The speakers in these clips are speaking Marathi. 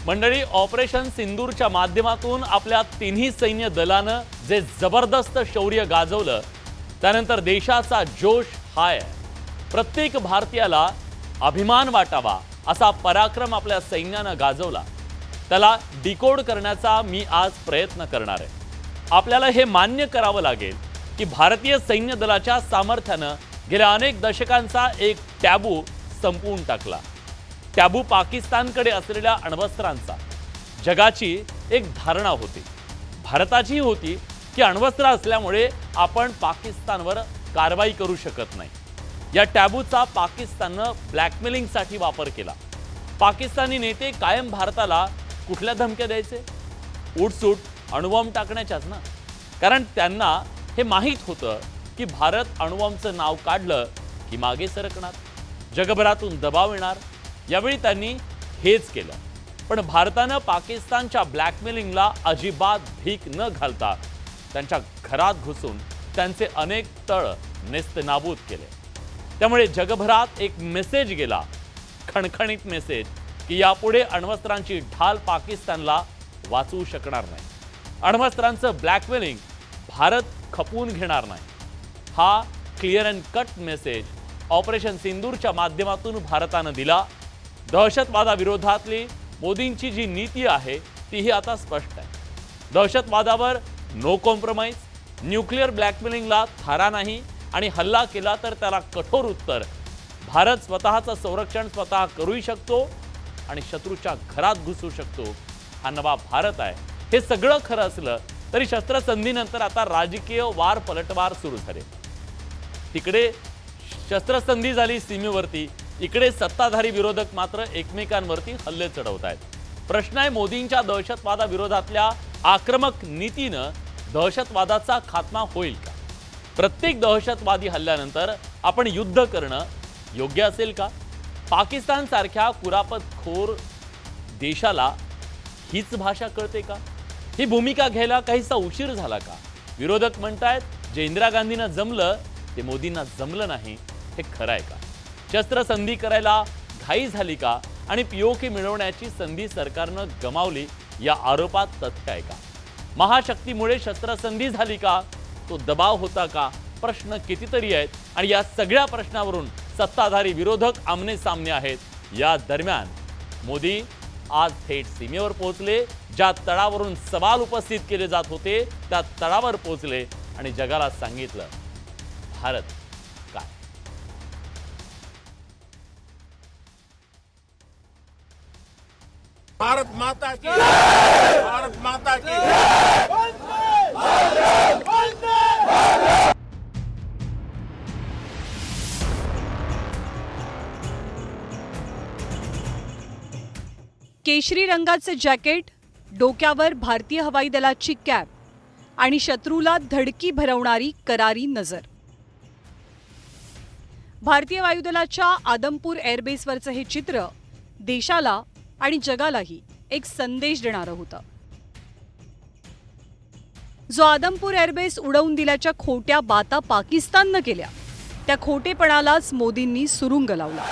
मंडळी, ऑपरेशन सिंदूरच्या माध्यमातून आपल्या तिन्ही सैन्य दलानं जे जबरदस्त शौर्य गाजवलं, त्यानंतर देशाचा जोश हाय. प्रत्येक भारतीयाला अभिमान वाटावा असा पराक्रम आपल्या सैन्यानं गाजवला. त्याला डिकोड करण्याचा मी आज प्रयत्न करणार आहे. आपल्याला हे मान्य करावं लागेल की भारतीय सैन्य दलाच्या सामर्थ्यानं गेल्या अनेक दशकांचा एक टॅबू संपवून टाकला. टॅबू पाकिस्तानकडे असलेल्या अण्वस्त्रांचा. जगाची एक धारणा होती, भारताची होती, की अण्वस्त्र असल्यामुळे आपण पाकिस्तानवर कारवाई करू शकत नाही. या टॅबूचा पाकिस्ताननं ब्लॅकमेलिंगसाठी वापर केला. पाकिस्तानी नेते कायम भारताला कुठल्या धमक्या द्यायचे? उठसूट अणुबॉम्ब टाकण्याच्याच ना. कारण त्यांना हे माहीत होतं की भारत अणुबॉम्बचं नाव काढलं की मागे सरकणार, जगभरातून दबाव येणार. यावेळी त्यांनी हेच केलं. पण भारतानं पाकिस्तानच्या ब्लॅकमेलिंगला अजिबात भीक न घालता त्यांच्या घरात घुसून त्यांचे अनेक तळ नेस्तनाबूत केले. त्यामुळे जगभरात एक मेसेज गेला, खणखणीत मेसेज, की यापुढे अण्वस्त्रांची ढाल पाकिस्तानला वाचवू शकणार नाही. अण्वस्त्रांचं ब्लॅकमेलिंग भारत खपवून घेणार नाही. हा clear and cut message operation सिंदूरच्या माध्यमातून भारतानं दिला. दहशतवादाविरोधातली मोदींची जी नीती आहे तीही आता स्पष्ट आहे. दहशतवादावर नो कॉम्प्रोमाइज, न्यूक्लिअर ब्लॅकमेलिंगला थारा नाही आणि हल्ला केला तर त्याला कठोर उत्तर. भारत स्वतःचं संरक्षण स्वतः करूही शकतो आणि शत्रूच्या घरात घुसू शकतो. हा नवा भारत आहे. हे सगळं खरं असलं तरी शस्त्रसंधीनंतर आता राजकीय वार पलटवार सुरू झाले. तिकडे शस्त्रसंधी झाली सीमेवरती, इकडे सत्ताधारी विरोधक मात्र एकमेकांवरती हल्ले चढवत आहेत. प्रश्न आहे, मोदींच्या दहशतवादाविरोधातल्या आक्रमक नीतीनं दहशतवादाचा खात्मा होईल का? प्रत्येक दहशतवादी हल्ल्यानंतर आपण युद्ध करणं योग्य असेल का? पाकिस्तान सारख्या कुरापतखोर देशाला हीच भाषा कळते का? ही भूमिका घ्यायला काहीसा उशीर झाला का? विरोधक म्हणतायत जे इंदिरा गांधींना जमलं ते मोदींना जमलं नाही. हे खरं आहे का? शस्त्रसंधी करायला घाई झाली का? आणि पीओके मिळवण्याची संधी सरकारनं गमावली या आरोपात तथ्य आहे का? महाशक्तीमुळे शस्त्रसंधी झाली का? तो दबाव होता का? प्रश्न कितीतरी आहेत आणि या सगळ्या प्रश्नावरून सत्ताधारी विरोधक आमने सामने आहेत. या दरम्यान मोदी आज थेट सीमेवर पोहोचले. ज्या तळावरून सवाल उपस्थित केले जात होते त्या तळावर पोहोचले आणि जगाला सांगितलं भारत काय. भारत माता की, भारत माता की. केशरी रंगाचे जॅकेट, डोक्यावर भारतीय हवाई दलाची कॅप आणि शत्रूला धडकी भरवणारी करारी नजर. भारतीय वायुदलाच्या आदमपूर एअरबेसवरचं हे चित्र देशाला आणि जगालाही एक संदेश देणारं होतं. जो आदमपूर एअरबेस उडवून दिल्याच्या खोट्या बाता पाकिस्ताननं केल्या, त्या खोटेपणालाच मोदींनी सुरुंग लावला.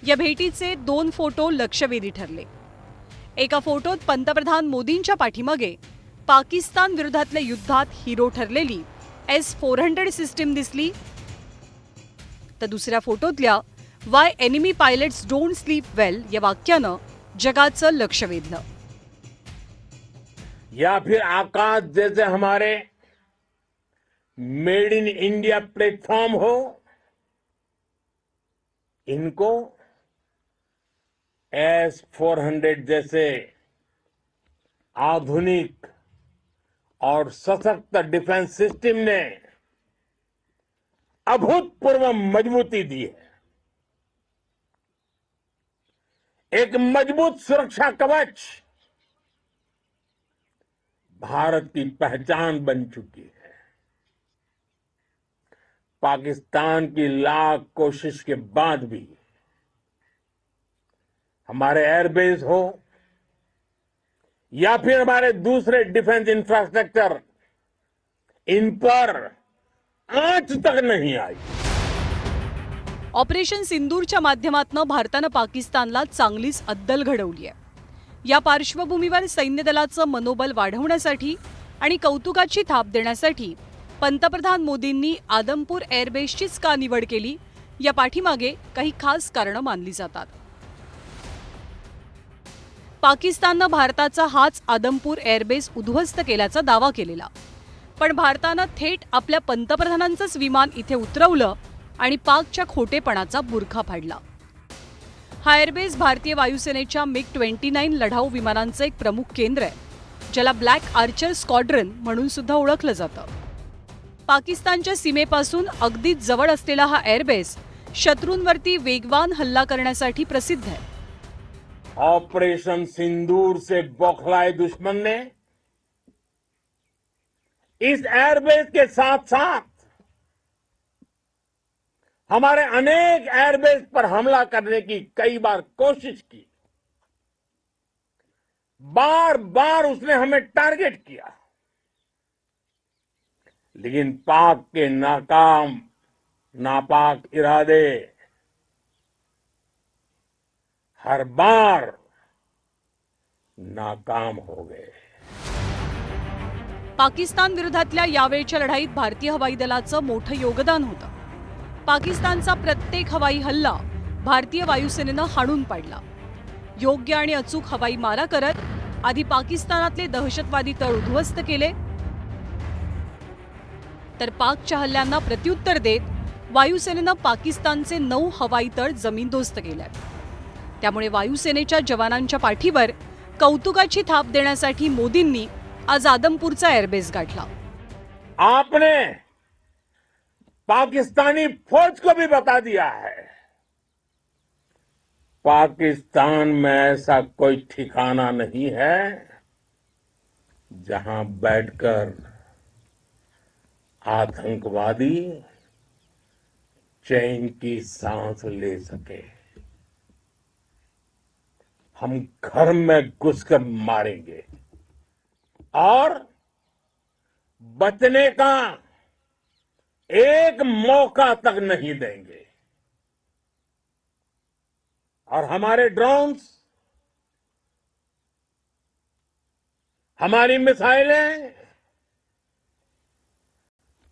या भेटीचे 2 फोटो लक्षवेधी ठरले. एका फोटोत पंतप्रधान मोदींच्या पाठीमागे पाकिस्तान विरोधातल्या युद्धात हिरो ठरलेली S-400 सिस्टीम दिसली, तर दुसऱ्या फोटोतल्या why enemy pilots don't sleep well या वाक्यानं जगाचं लक्ष वेधलं. या फिर आकाश जैसे हमारे मेड इन इंडिया प्लेटफॉर्म हो, इनको S-400 जैसे आधुनिक और सशक्त डिफेंस सिस्टम ने अभूतपूर्व मजबूती दी है. एक मजबूत सुरक्षा कवच भारत की पहचान बन चुकी है. पाकिस्तान की लाख कोशिश के बाद भी हमारे एयरबेस हो या फिर हमारे दूसरे डिफेंस इंफ्रास्ट्रक्चर, इन पर आंच तक नहीं आई. ऑपरेशन सिंदूरच्या माध्यमातून भारतानं पाकिस्तानला चांगलीच अद्दल घडवली आहे. या पार्श्वभूमीवर सैन्य दलाचं मनोबल वाढवण्यासाठी आणि कौतुकाची थाप देण्यासाठी पंतप्रधान मोदींनी आदमपूर एअरबेसचीच का निवड केली, या पाठीमागे काही खास कारणं मानली जातात. पाकिस्ताननं भारताचा हाच आदमपूर एअरबेस उद्ध्वस्त केल्याचा दावा केलेला, पण भारतानं थेट आपल्या पंतप्रधानांचंच विमान इथे उतरवलं आणि पाकच्या खोटेपणाचा बुरखा फाडला. हा एअरबेस भारतीय वायुसेनेच्या MiG-29 लढाऊ विमानांचं एक प्रमुख केंद्र आहे, ज्याला ब्लॅक आर्चर स्क्वॉड्रन म्हणून सुद्धा ओळखलं जातं. पाकिस्तानच्या सीमेपासून अगदीच जवळ असलेला हा एअरबेस शत्रूंवरती वेगवान हल्ला करण्यासाठी प्रसिद्ध आहे. ऑपरेशन सिंदूर से बौखलाए दुश्मन ने इस एयरबेस के साथ साथ हमारे अनेक एयरबेस पर हमला करने की कई बार कोशिश की. बार बार उसने हमें टारगेट किया, लेकिन पाक के नापाक इरादे हर बार नाकाम हो गए. पाकिस्तान विरोधातल्या यावेळच्या लढाईत भारतीय हवाई दलाचं मोठं योगदान होतं. पाकिस्तानचा प्रत्येक हवाई हल्ला भारतीय वायुसेनेनं हाणून पाडला. योग्य आणि अचूक हवाई मारा करत आधी पाकिस्तानातले दहशतवादी तळ उद्ध्वस्त केले, तर पाकच्या हल्ल्यांना प्रत्युत्तर देत वायुसेनेनं पाकिस्तानचे 9 हवाई तळ जमीनदोस्त केले. त्यामुळे वायुसेनेच्या जवानांच्या पाठीवर कौतुकाची थाप देण्यासाठी मोदींनी आज आदमपूरचा एअरबेस गाठला. आपने पाकिस्तानी फौज को भी बता दिया है, पाकिस्तान में ऐसा कोई ठिकाना नहीं है जहां बैठकर आतंकवादी चैन की सांस ले सके. हम घर में घुसकर मारेंगे और बचने का एक मौका तक नहीं देंगे. और हमारे ड्रोन्स, हमारी मिसाइलें,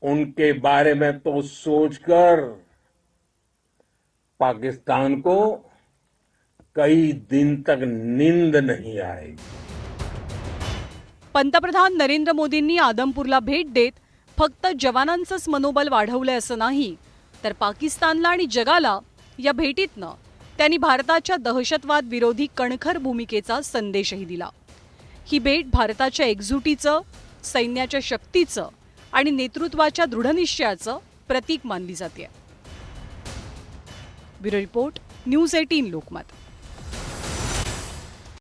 उनके बारे में तो सोचकर पाकिस्तान को कई दिन तक नींद नहीं आएगी. पंतप्रधान नरेंद्र मोदींनी आदमपूरला भेट देत फक्त जवानांचंच मनोबल वाढवलंय असं नाही, तर पाकिस्तानला आणि जगाला या भेटीतनं त्यांनी भारताच्या दहशतवाद विरोधी कणखर भूमिकेचा संदेशही दिला. ही भेट भारताच्या एकजुटीचं, सैन्याच्या शक्तीचं आणि नेतृत्वाच्या दृढनिश्चयाचं प्रतीक मानली जाते. Bureau report, news 18 Lokmat.